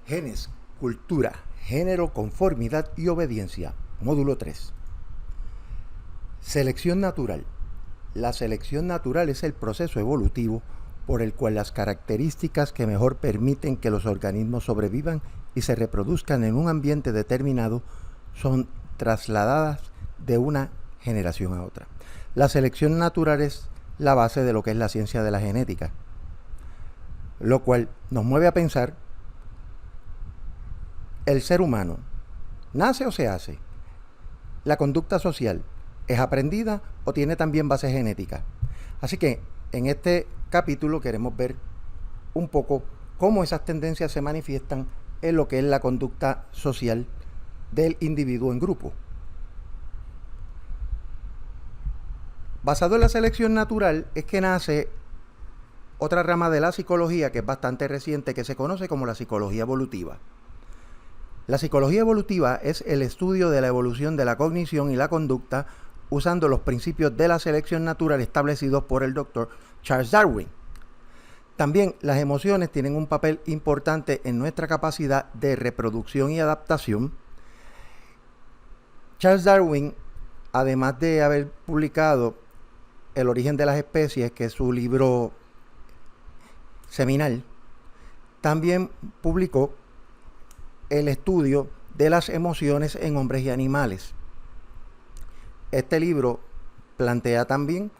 Genes, cultura, género, conformidad y obediencia. Módulo 3. Selección natural. La selección natural es el proceso evolutivo por el cual las características que mejor permiten que los organismos sobrevivan y se reproduzcan en un ambiente determinado son trasladadas de una generación a otra. La selección natural es la base de lo que es la ciencia de la genética, lo cual nos mueve a pensar: ¿el ser humano nace o se hace? ¿La conducta social es aprendida o tiene también base genética? Así que en este capítulo queremos ver un poco cómo esas tendencias se manifiestan en lo que es la conducta social del individuo en grupo. Basado en la selección natural es que nace otra rama de la psicología que es bastante reciente, que se conoce como la psicología evolutiva. La psicología evolutiva es el estudio de la evolución de la cognición y la conducta usando los principios de la selección natural establecidos por el doctor Charles Darwin. También las emociones tienen un papel importante en nuestra capacidad de reproducción y adaptación. Charles Darwin, además de haber publicado El origen de las especies, que es su libro seminal, también publicó el estudio de las emociones en hombres y animales. Este libro plantea también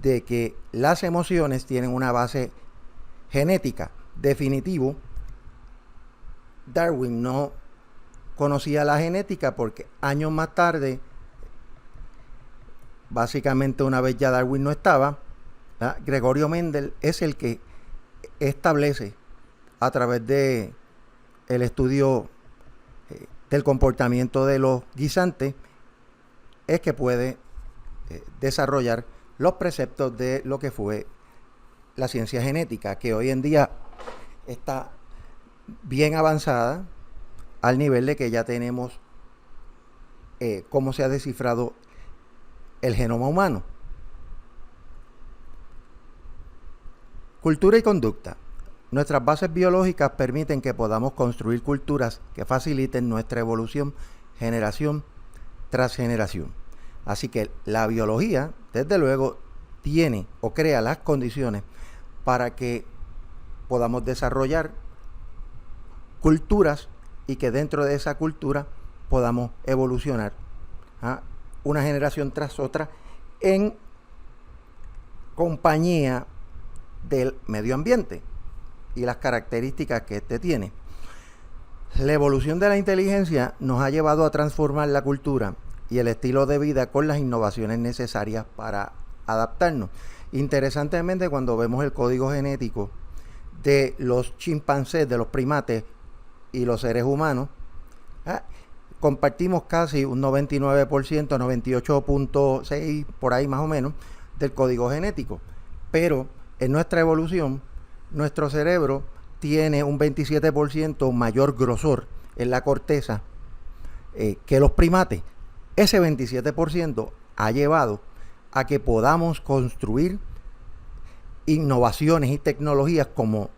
de que las emociones tienen una base genética. Definitivo, Darwin no conocía la genética porque años más tarde, básicamente una vez ya Darwin no estaba, Gregorio Mendel es el que establece a través de el estudio del comportamiento de los guisantes, es que puede desarrollar los preceptos de lo que fue la ciencia genética, que hoy en día está bien avanzada al nivel de que ya tenemos cómo se ha descifrado el genoma humano. Cultura y conducta. Nuestras bases biológicas permiten que podamos construir culturas que faciliten nuestra evolución generación tras generación. Así que la biología, desde luego, tiene o crea las condiciones para que podamos desarrollar culturas y que dentro de esa cultura podamos evolucionar una generación tras otra en compañía del medio ambiente y las características que éste tiene. La evolución de la inteligencia nos ha llevado a transformar la cultura y el estilo de vida con las innovaciones necesarias para adaptarnos. Interesantemente, cuando vemos el código genético de los chimpancés, de los primates y los seres humanos, compartimos casi un 99%, 98.6% por ahí más o menos del código genético, pero en nuestra evolución nuestro cerebro tiene un 27% mayor grosor en la corteza que los primates. Ese 27% ha llevado a que podamos construir innovaciones y tecnologías como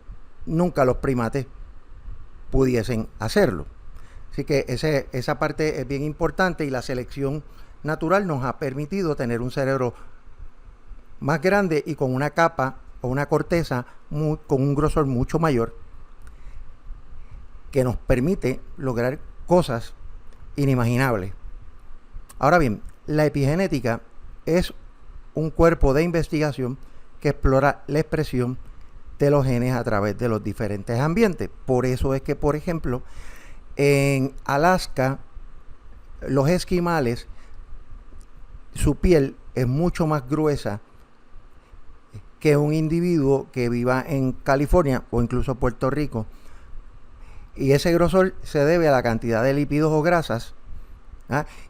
nunca los primates pudiesen hacerlo. Así que esa parte es bien importante, y la selección natural nos ha permitido tener un cerebro más grande y con una capa o una corteza con un grosor mucho mayor, que nos permite lograr cosas inimaginables. Ahora bien, la epigenética es un cuerpo de investigación que explora la expresión de los genes a través de los diferentes ambientes. Por eso es que, por ejemplo, en Alaska, los esquimales, su piel es mucho más gruesa que un individuo que viva en California o incluso Puerto Rico. Y ese grosor se debe a la cantidad de lípidos o grasas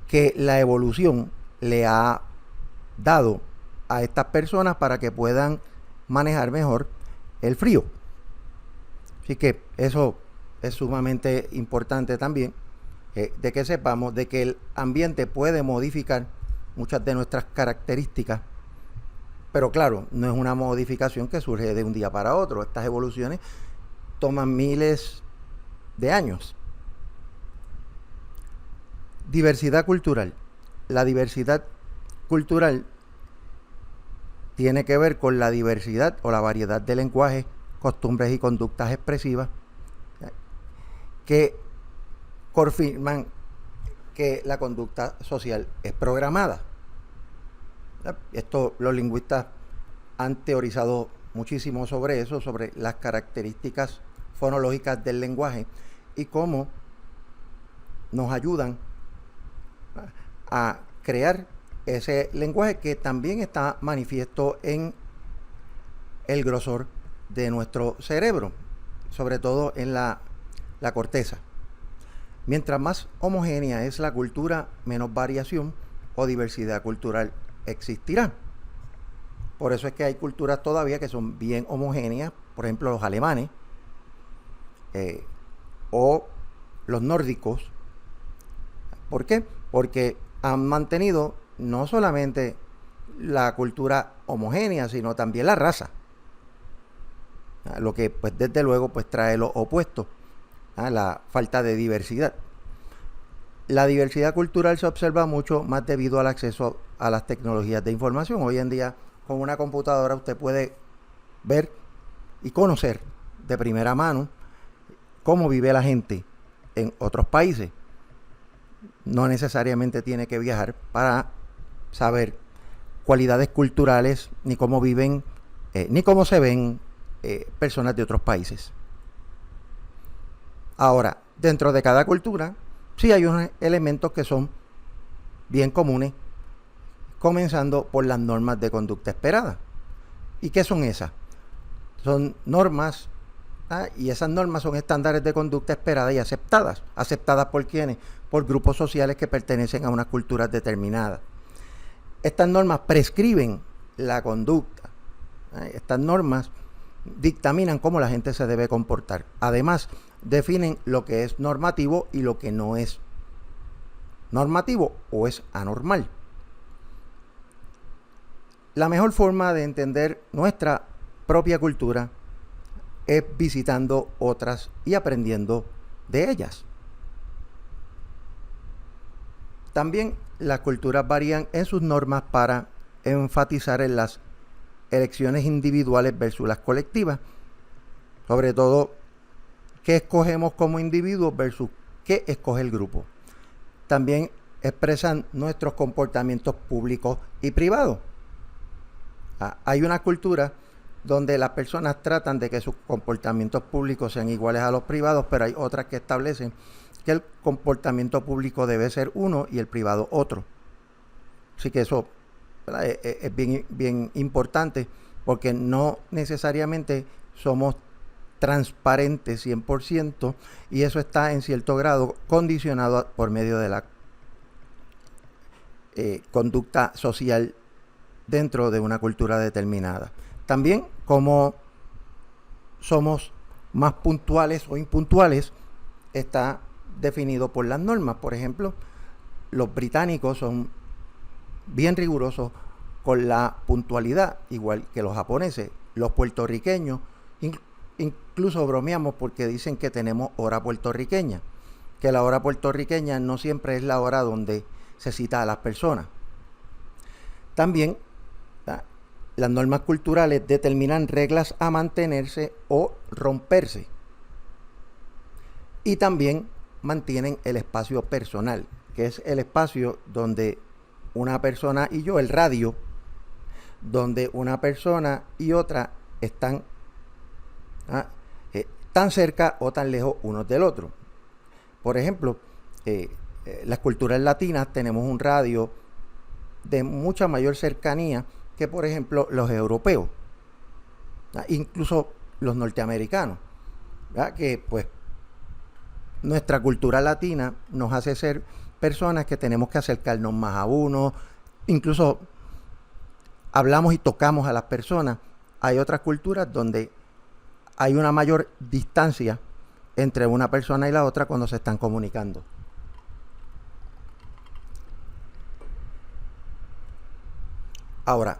que la evolución le ha dado a estas personas para que puedan manejar mejor el frío. Así que eso es sumamente importante también, de que sepamos de que el ambiente puede modificar muchas de nuestras características, pero claro, no es una modificación que surge de un día para otro. Estas evoluciones toman miles de años. Diversidad cultural. La diversidad cultural tiene que ver con la diversidad o la variedad de lenguajes, costumbres y conductas expresivas que confirman que la conducta social es programada. Esto los lingüistas han teorizado muchísimo sobre eso, sobre las características fonológicas del lenguaje y cómo nos ayudan a crear ese lenguaje que también está manifiesto en el grosor de nuestro cerebro, sobre todo en la corteza. Mientras más homogénea es la cultura, menos variación o diversidad cultural existirá. Por eso es que hay culturas todavía que son bien homogéneas, por ejemplo los alemanes o los nórdicos. ¿Por qué? Porque han mantenido no solamente la cultura homogénea, sino también la raza. Lo que pues desde luego pues trae lo opuesto a la falta de diversidad. La diversidad cultural se observa mucho más debido al acceso a las tecnologías de información. Hoy en día con una computadora usted puede ver y conocer de primera mano cómo vive la gente en otros países. No necesariamente tiene que viajar para saber cualidades culturales, ni cómo viven, ni cómo se ven personas de otros países. Ahora, dentro de cada cultura, sí hay unos elementos que son bien comunes, comenzando por las normas de conducta esperada. ¿Y qué son esas? Son normas, y esas normas son estándares de conducta esperada y aceptadas. ¿Aceptadas por quiénes? Por grupos sociales que pertenecen a unas culturas determinadas. Estas normas prescriben la conducta. Estas normas dictaminan cómo la gente se debe comportar. Además, definen lo que es normativo y lo que no es normativo o es anormal. La mejor forma de entender nuestra propia cultura es visitando otras y aprendiendo de ellas. También las culturas varían en sus normas para enfatizar en las elecciones individuales versus las colectivas, sobre todo qué escogemos como individuos versus qué escoge el grupo. También expresan nuestros comportamientos públicos y privados. Hay una cultura donde las personas tratan de que sus comportamientos públicos sean iguales a los privados, pero hay otras que establecen que el comportamiento público debe ser uno y el privado otro. Así que eso, ¿verdad?, es bien importante, porque no necesariamente somos transparentes 100%, y eso está en cierto grado condicionado por medio de la conducta social dentro de una cultura determinada. También como somos más puntuales o impuntuales está definido por las normas. Por ejemplo, los británicos son bien rigurosos con la puntualidad, igual que los japoneses. Los puertorriqueños incluso bromeamos porque dicen que tenemos hora puertorriqueña, que la hora puertorriqueña no siempre es la hora donde se cita a las personas. También las normas culturales determinan reglas a mantenerse o romperse, y también mantienen el espacio personal, que es el espacio donde una persona y yo, el radio, donde una persona y otra están tan cerca o tan lejos unos del otro. Por ejemplo, las culturas latinas tenemos un radio de mucha mayor cercanía que, por ejemplo, los europeos, incluso los norteamericanos, ¿verdad? Que pues nuestra cultura latina nos hace ser personas que tenemos que acercarnos más a uno, incluso hablamos y tocamos a las personas. Hay otras culturas donde hay una mayor distancia entre una persona y la otra cuando se están comunicando. Ahora,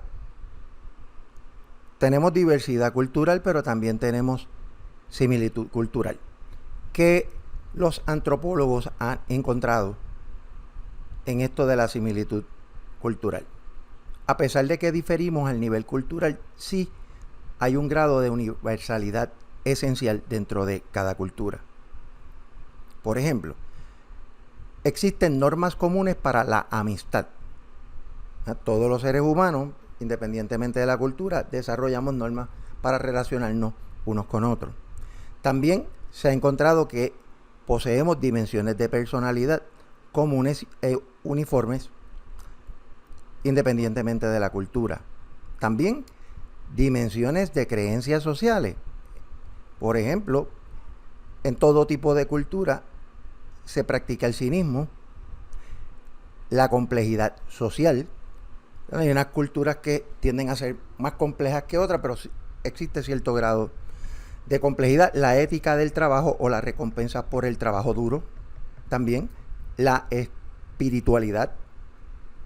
tenemos diversidad cultural, pero también tenemos similitud cultural. ¿Qué los antropólogos han encontrado en esto de la similitud cultural? A pesar de que diferimos al nivel cultural, sí hay un grado de universalidad esencial dentro de cada cultura. Por ejemplo, existen normas comunes para la amistad. Todos los seres humanos, independientemente de la cultura, desarrollamos normas para relacionarnos unos con otros. También se ha encontrado que poseemos dimensiones de personalidad comunes e uniformes independientemente de la cultura. También dimensiones de creencias sociales. Por ejemplo, en todo tipo de cultura se practica el cinismo, la complejidad social. Hay unas culturas que tienden a ser más complejas que otras, pero existe cierto grado de complejidad. La ética del trabajo o la recompensa por el trabajo duro. También la espiritualidad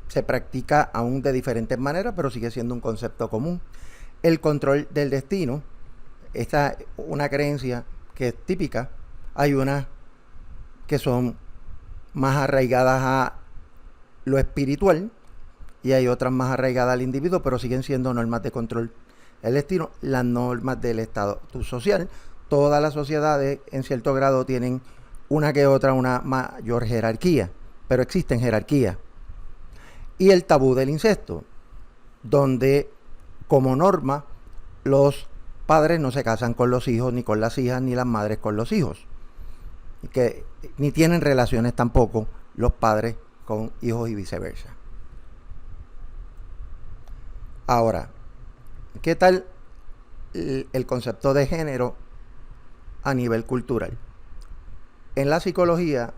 se practica aún de diferentes maneras, pero sigue siendo un concepto común. El control del destino, esta es una creencia que es típica. Hay unas que son más arraigadas a lo espiritual y hay otras más arraigadas al individuo, pero siguen siendo normas de control del destino, las normas del estatus social. Todas las sociedades en cierto grado tienen una que otra una mayor jerarquía, pero existen jerarquías. Y el tabú del incesto, donde como norma los padres no se casan con los hijos, ni con las hijas, ni las madres con los hijos, que ni tienen relaciones tampoco los padres con hijos y viceversa. Ahora, ¿qué tal el concepto de género a nivel cultural? En la psicología,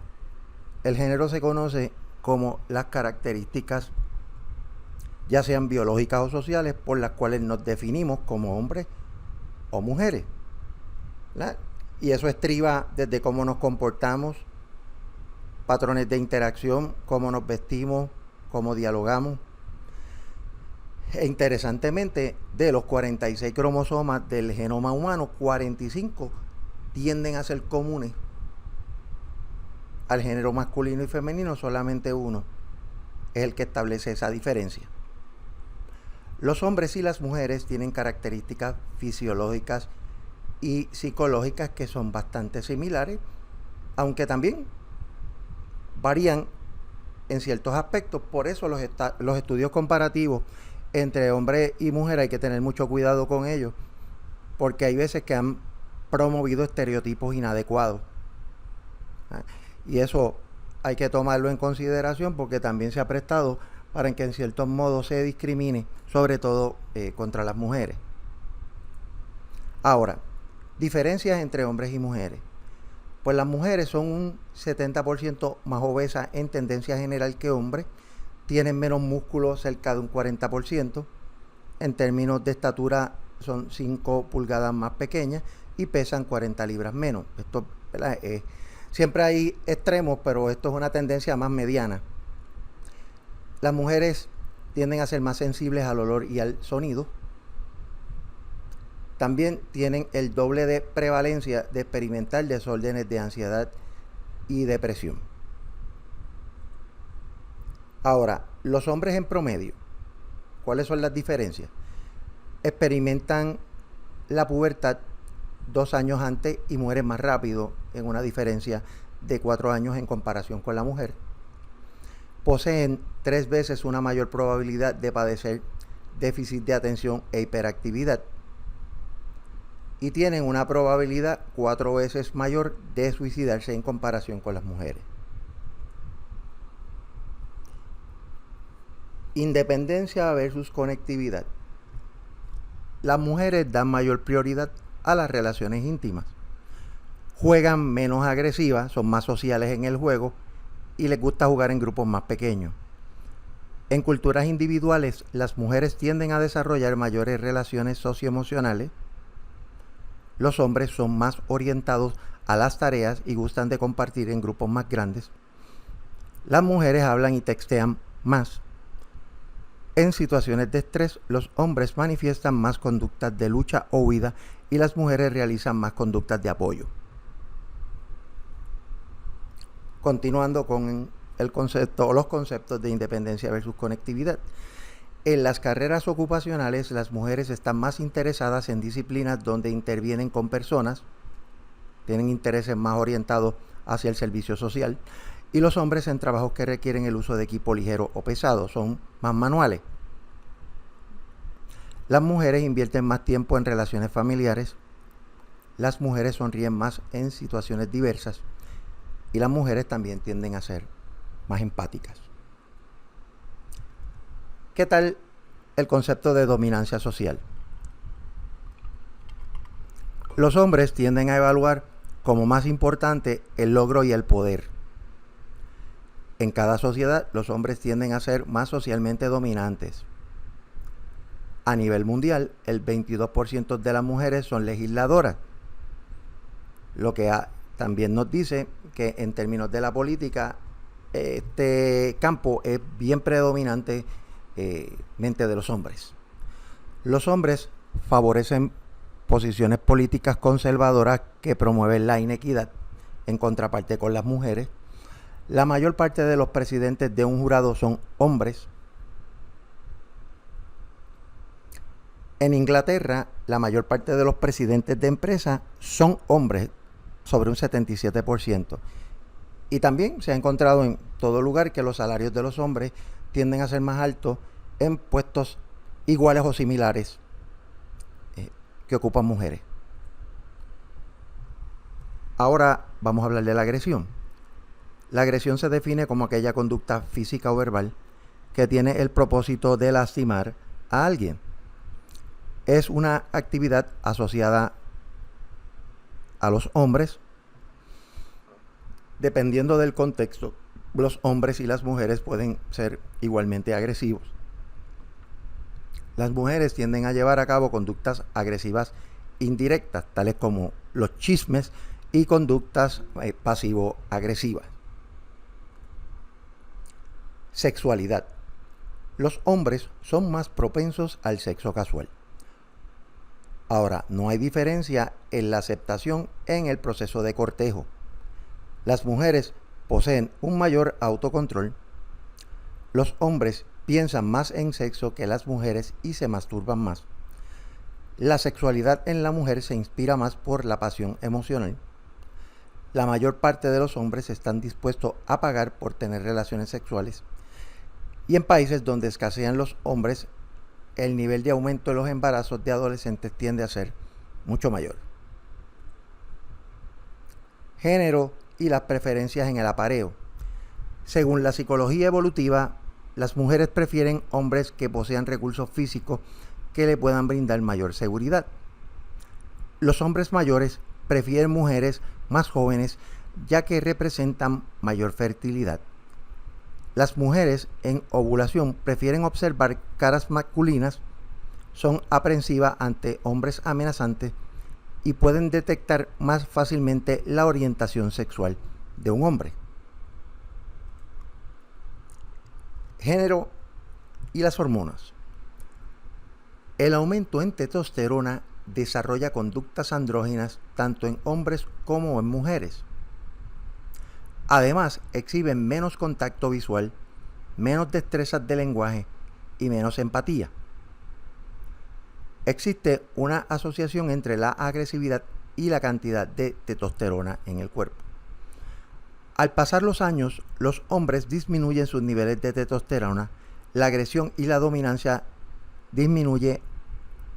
el género se conoce como las características, ya sean biológicas o sociales, por las cuales nos definimos como hombres o mujeres, ¿verdad? Y eso estriba desde cómo nos comportamos, patrones de interacción, cómo nos vestimos, cómo dialogamos. E interesantemente, de los 46 cromosomas del genoma humano, 45 tienden a ser comunes al género masculino y femenino. Solamente uno es el que establece esa diferencia. Los hombres y las mujeres tienen características fisiológicas y psicológicas que son bastante similares, aunque también varían en ciertos aspectos. Por eso los estudios comparativos entre hombre y mujer hay que tener mucho cuidado con ellos, porque hay veces que han promovido estereotipos inadecuados. Y eso hay que tomarlo en consideración, porque también se ha prestado para que en ciertos modos se discrimine, sobre todo contra las mujeres. Ahora, diferencias entre hombres y mujeres. Pues las mujeres son un 70% más obesas en tendencia general que hombres, tienen menos músculo, cerca de un 40%, en términos de estatura son 5 pulgadas más pequeñas y pesan 40 libras menos. Esto, ¿verdad? Siempre hay extremos, pero esto es una tendencia más mediana. Las mujeres tienden a ser más sensibles al olor y al sonido. También tienen el doble de prevalencia de experimentar desórdenes de ansiedad y depresión. Ahora, los hombres en promedio, ¿cuáles son las diferencias? Experimentan la pubertad 2 años antes y mueren más rápido, en una diferencia de 4 años en comparación con la mujer. Poseen 3 veces una mayor probabilidad de padecer déficit de atención e hiperactividad. Y tienen una probabilidad 4 veces mayor de suicidarse en comparación con las mujeres. Independencia versus conectividad. Las mujeres dan mayor prioridad a las relaciones íntimas. Juegan menos agresivas, son más sociales en el juego y les gusta jugar en grupos más pequeños. En culturas individuales, las mujeres tienden a desarrollar mayores relaciones socioemocionales. Los hombres son más orientados a las tareas y gustan de compartir en grupos más grandes. Las mujeres hablan y textean más. En situaciones de estrés, los hombres manifiestan más conductas de lucha o huida y las mujeres realizan más conductas de apoyo. Continuando con el concepto o los conceptos de independencia versus conectividad. En las carreras ocupacionales, las mujeres están más interesadas en disciplinas donde intervienen con personas, tienen intereses más orientados hacia el servicio social, y los hombres en trabajos que requieren el uso de equipo ligero o pesado, son más manuales. Las mujeres invierten más tiempo en relaciones familiares, las mujeres sonríen más en situaciones diversas y las mujeres también tienden a ser más empáticas. ¿Qué tal el concepto de dominancia social? Los hombres tienden a evaluar como más importante el logro y el poder. En cada sociedad, los hombres tienden a ser más socialmente dominantes. A nivel mundial, el 22% de las mujeres son legisladoras, lo que también nos dice que en términos de la política, este campo es bien predominante mente de los hombres. Los hombres favorecen posiciones políticas conservadoras que promueven la inequidad, en contraparte con las mujeres. La mayor parte de los presidentes de un jurado son hombres. En Inglaterra, la mayor parte de los presidentes de empresas son hombres, sobre un 77%. Y también se ha encontrado en todo lugar que los salarios de los hombres tienden a ser más altos en puestos iguales o similares que ocupan mujeres. Ahora vamos a hablar de la agresión. La agresión se define como aquella conducta física o verbal que tiene el propósito de lastimar a alguien. Es una actividad asociada a los hombres. Dependiendo del contexto, los hombres y las mujeres pueden ser igualmente agresivos. Las mujeres tienden a llevar a cabo conductas agresivas indirectas, tales como los chismes y conductas pasivo-agresivas. Sexualidad. Los hombres son más propensos al sexo casual. Ahora, no hay diferencia en la aceptación en el proceso de cortejo. Las mujeres poseen un mayor autocontrol. Los hombres piensan más en sexo que las mujeres y se masturban más. La sexualidad en la mujer se inspira más por la pasión emocional. La mayor parte de los hombres están dispuestos a pagar por tener relaciones sexuales. Y en países donde escasean los hombres, el nivel de aumento de los embarazos de adolescentes tiende a ser mucho mayor. Género y las preferencias en el apareo. Según la psicología evolutiva, las mujeres prefieren hombres que posean recursos físicos que le puedan brindar mayor seguridad. Los hombres mayores prefieren mujeres más jóvenes ya que representan mayor fertilidad. Las mujeres en ovulación prefieren observar caras masculinas, son aprensivas ante hombres amenazantes y pueden detectar más fácilmente la orientación sexual de un hombre. Género y las hormonas. El aumento en testosterona desarrolla conductas andróginas tanto en hombres como en mujeres. Además, exhiben menos contacto visual, menos destrezas de lenguaje y menos empatía. Existe una asociación entre la agresividad y la cantidad de testosterona en el cuerpo. Al pasar los años, los hombres disminuyen sus niveles de testosterona, la agresión y la dominancia disminuye,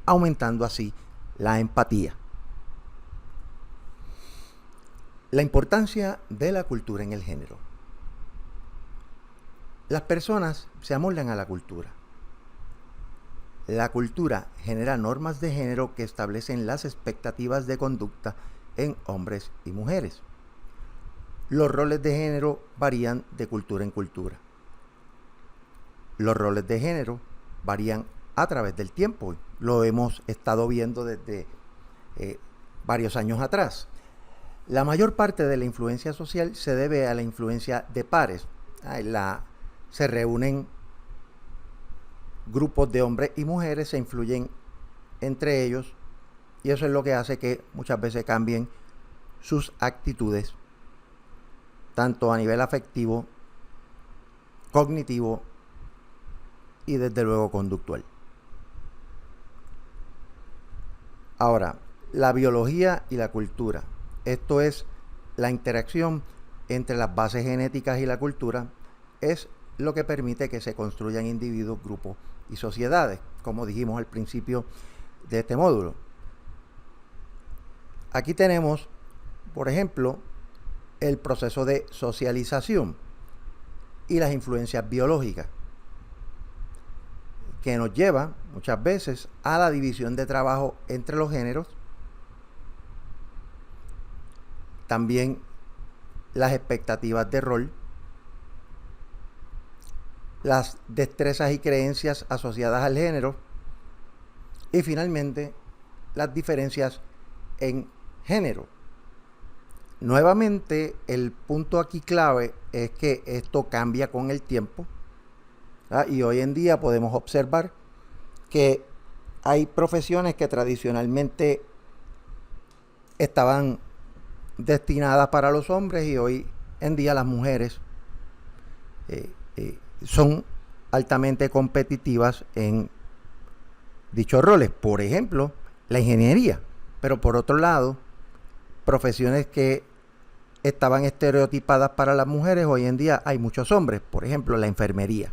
aumentando así la empatía. La importancia de la cultura en el género. Las personas se amoldan a la cultura. La cultura genera normas de género que establecen las expectativas de conducta en hombres y mujeres. Los roles de género varían de cultura en cultura. Los roles de género varían a través del tiempo. Lo hemos estado viendo desde varios años atrás. La mayor parte de la influencia social se debe a la influencia de pares. Se reúnen grupos de hombres y mujeres, se influyen entre ellos y eso es lo que hace que muchas veces cambien sus actitudes tanto a nivel afectivo, cognitivo y desde luego conductual. Ahora, la biología y la cultura. Esto es la interacción entre las bases genéticas y la cultura, es lo que permite que se construyan individuos, grupos y sociedades, como dijimos al principio de este módulo. Aquí tenemos, por ejemplo, el proceso de socialización y las influencias biológicas, que nos lleva muchas veces a la división de trabajo entre los géneros, también las expectativas de rol, las destrezas y creencias asociadas al género y finalmente las diferencias en género. Nuevamente, el punto aquí clave es que esto cambia con el tiempo, ¿verdad? Y hoy en día podemos observar que hay profesiones que tradicionalmente estaban destinadas para los hombres y hoy en día las mujeres son altamente competitivas en dichos roles. Por ejemplo, la ingeniería. Pero por otro lado, profesiones que estaban estereotipadas para las mujeres, hoy en día hay muchos hombres. Por ejemplo, la enfermería.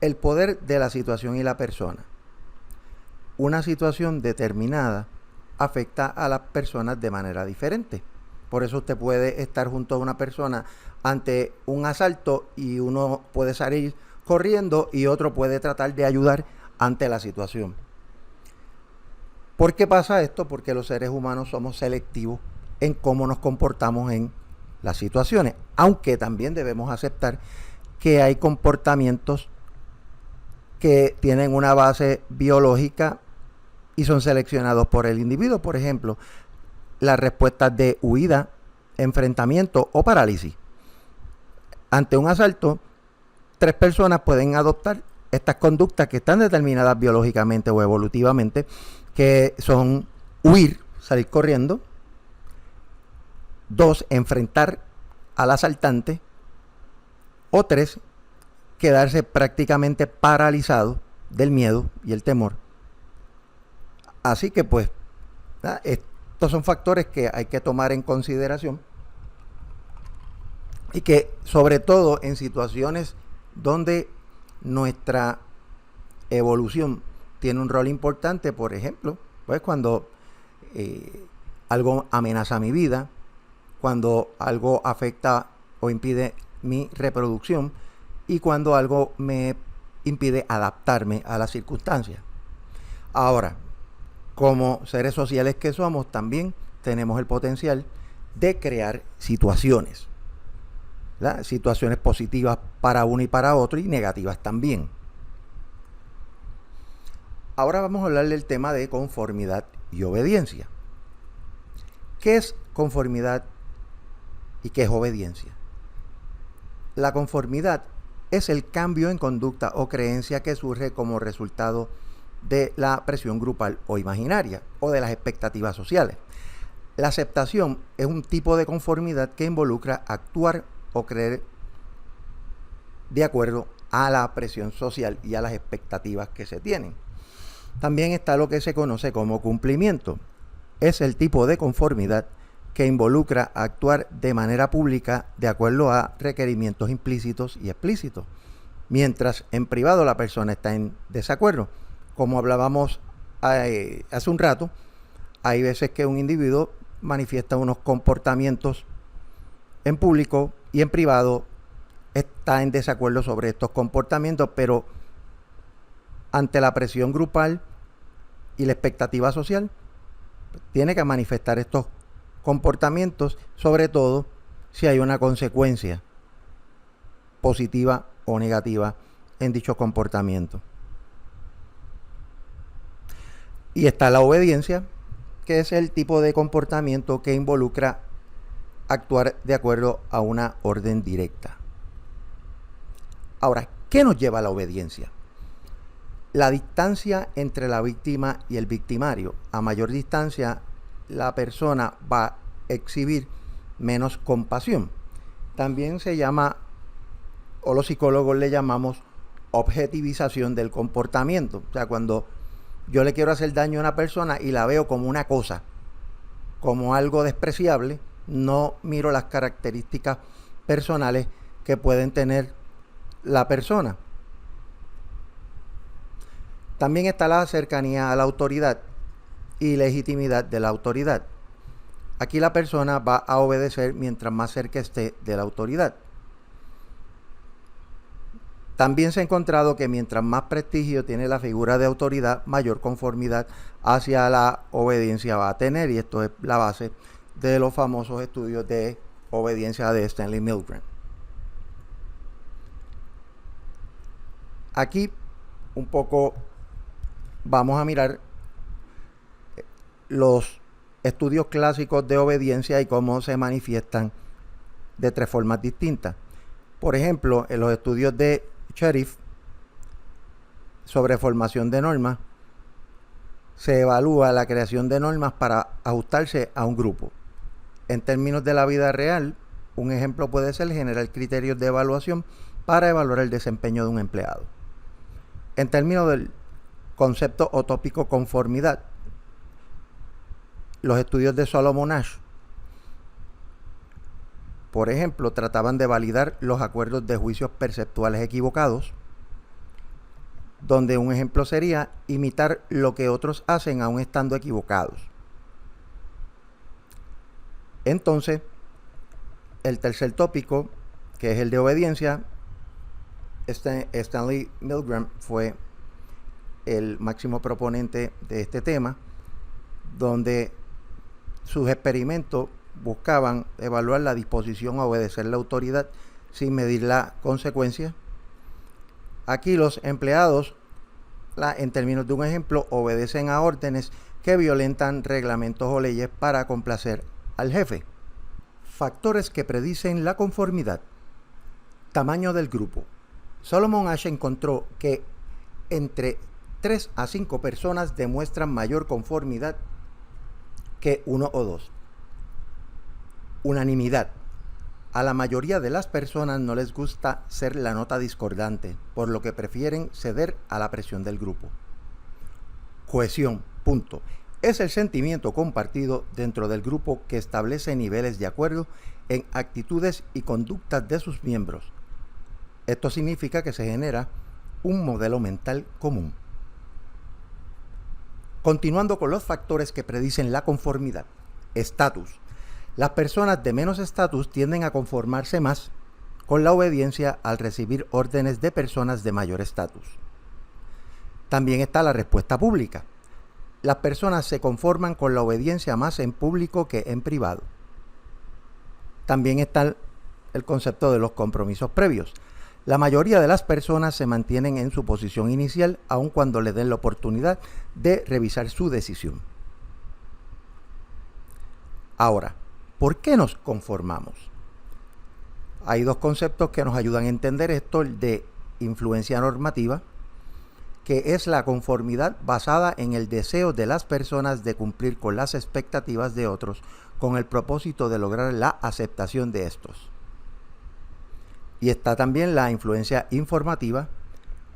El poder de la situación y la persona. Una situación determinada afecta a las personas de manera diferente. Por eso usted puede estar junto a una persona ante un asalto y uno puede salir corriendo y otro puede tratar de ayudar ante la situación. ¿Por qué pasa esto? Porque los seres humanos somos selectivos en cómo nos comportamos en las situaciones, aunque también debemos aceptar que hay comportamientos que tienen una base biológica y son seleccionados por el individuo. Por ejemplo, las respuestas de huida, enfrentamiento o parálisis. Ante un asalto, 3 personas pueden adoptar estas conductas que están determinadas biológicamente o evolutivamente, que son huir, salir corriendo; 2, enfrentar al asaltante; o 3, quedarse prácticamente paralizado del miedo y el temor. Así que pues, estos son factores que hay que tomar en consideración y que sobre todo en situaciones donde nuestra evolución tiene un rol importante, por ejemplo, pues cuando algo amenaza mi vida, cuando algo afecta o impide mi reproducción y cuando algo me impide adaptarme a las circunstancias. Ahora, como seres sociales que somos, también tenemos el potencial de crear situaciones, ¿verdad? Situaciones positivas para uno y para otro y negativas también. Ahora vamos a hablar del tema de conformidad y obediencia. ¿Qué es conformidad y qué es obediencia? La conformidad es el cambio en conducta o creencia que surge como resultado de la presión grupal o imaginaria o de las expectativas sociales. La aceptación es un tipo de conformidad que involucra actuar o creer de acuerdo a la presión social y a las expectativas que se tienen. También está lo que se conoce como cumplimiento. Es el tipo de conformidad que involucra actuar de manera pública de acuerdo a requerimientos implícitos y explícitos, mientras en privado la persona está en desacuerdo. Como hablábamos hace un rato, hay veces que un individuo manifiesta unos comportamientos en público y en privado está en desacuerdo sobre estos comportamientos, pero ante la presión grupal y la expectativa social tiene que manifestar estos comportamientos, sobre todo si hay una consecuencia positiva o negativa en dicho comportamiento. Y está la obediencia, que es el tipo de comportamiento que involucra actuar de acuerdo a una orden directa. Ahora, ¿qué nos lleva a la obediencia? La distancia entre la víctima y el victimario. A mayor distancia, la persona va exhibir menos compasión. También se llama, o los psicólogos le llamamos, objetivización del comportamiento. O sea, cuando yo le quiero hacer daño a una persona y la veo como una cosa, como algo despreciable, no miro las características personales que pueden tener la persona. También está la cercanía a la autoridad y legitimidad de la autoridad. Aquí la persona va a obedecer mientras más cerca esté de la autoridad. También se ha encontrado que mientras más prestigio tiene la figura de autoridad, mayor conformidad hacia la obediencia va a tener, y esto es la base de los famosos estudios de obediencia de Stanley Milgram. Aquí un poco vamos a mirar los estudios clásicos de obediencia y cómo se manifiestan de tres formas distintas. Por ejemplo, en los estudios de Sheriff sobre formación de normas, se evalúa la creación de normas para ajustarse a un grupo. En términos de la vida real, un ejemplo puede ser generar criterios de evaluación para evaluar el desempeño de un empleado. En términos del concepto o tópico conformidad, los estudios de Solomon Asch, por ejemplo, trataban de validar los acuerdos de juicios perceptuales equivocados, donde un ejemplo sería imitar lo que otros hacen aun estando equivocados. Entonces, el tercer tópico, que es el de obediencia, Stanley Milgram fue el máximo proponente de este tema, donde sus experimentos buscaban evaluar la disposición a obedecer la autoridad sin medir la consecuencia. Aquí los empleados, en términos de un ejemplo, obedecen a órdenes que violentan reglamentos o leyes para complacer al jefe. Factores que predicen la conformidad. Tamaño del grupo. Solomon Asch encontró que entre 3 a 5 personas demuestran mayor conformidad que 1 o 2. Unanimidad. A la mayoría de las personas no les gusta ser la nota discordante, por lo que prefieren ceder a la presión del grupo. Cohesión. Punto. Es el sentimiento compartido dentro del grupo que establece niveles de acuerdo en actitudes y conductas de sus miembros. Esto significa que se genera un modelo mental común. Continuando con los factores que predicen la conformidad. Estatus. Las personas de menos estatus tienden a conformarse más con la obediencia al recibir órdenes de personas de mayor estatus. También está la respuesta pública. Las personas se conforman con la obediencia más en público que en privado. También está el concepto de los compromisos previos. La mayoría de las personas se mantienen en su posición inicial aun cuando le den la oportunidad de revisar su decisión. Ahora, ¿por qué nos conformamos? Hay dos conceptos que nos ayudan a entender esto: el de influencia normativa, que es la conformidad basada en el deseo de las personas de cumplir con las expectativas de otros con el propósito de lograr la aceptación de estos. Y está también la influencia informativa,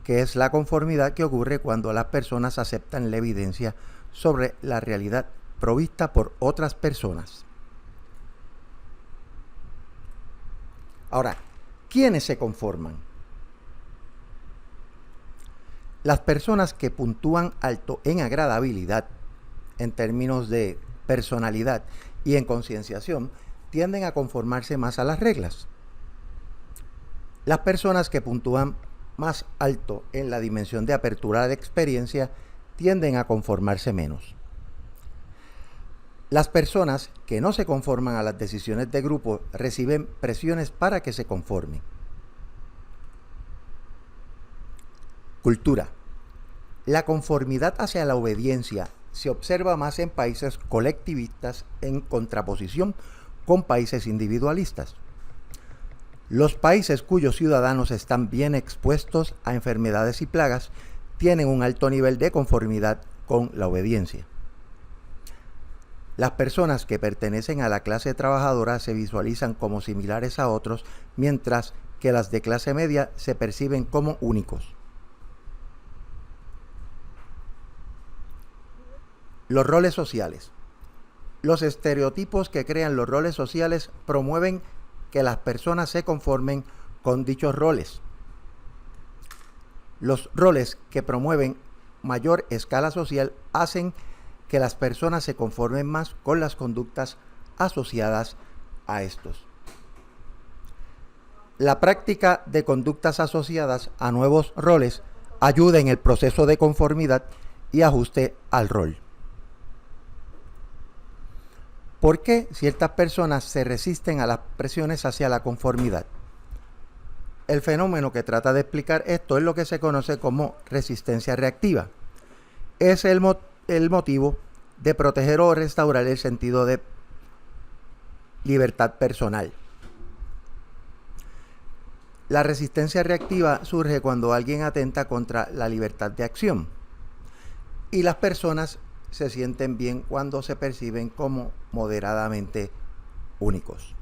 que es la conformidad que ocurre cuando las personas aceptan la evidencia sobre la realidad provista por otras personas. Ahora, ¿quiénes se conforman? Las personas que puntúan alto en agradabilidad, en términos de personalidad y en concienciación, tienden a conformarse más a las reglas. Las personas que puntúan más alto en la dimensión de apertura de experiencia tienden a conformarse menos. Las personas que no se conforman a las decisiones de grupo reciben presiones para que se conformen. Cultura. La conformidad hacia la obediencia se observa más en países colectivistas en contraposición con países individualistas. Los países cuyos ciudadanos están bien expuestos a enfermedades y plagas tienen un alto nivel de conformidad con la obediencia. Las personas que pertenecen a la clase trabajadora se visualizan como similares a otros, mientras que las de clase media se perciben como únicos. Los roles sociales. Los estereotipos que crean los roles sociales promueven que las personas se conformen con dichos roles. Los roles que promueven mayor escala social hacen que las personas se conformen más con las conductas asociadas a estos. La práctica de conductas asociadas a nuevos roles ayuda en el proceso de conformidad y ajuste al rol. ¿Por qué ciertas personas se resisten a las presiones hacia la conformidad? El fenómeno que trata de explicar esto es lo que se conoce como resistencia reactiva. Es el motivo de proteger o restaurar el sentido de libertad personal. La resistencia reactiva surge cuando alguien atenta contra la libertad de acción. Y las personas se sienten bien cuando se perciben como moderadamente únicos.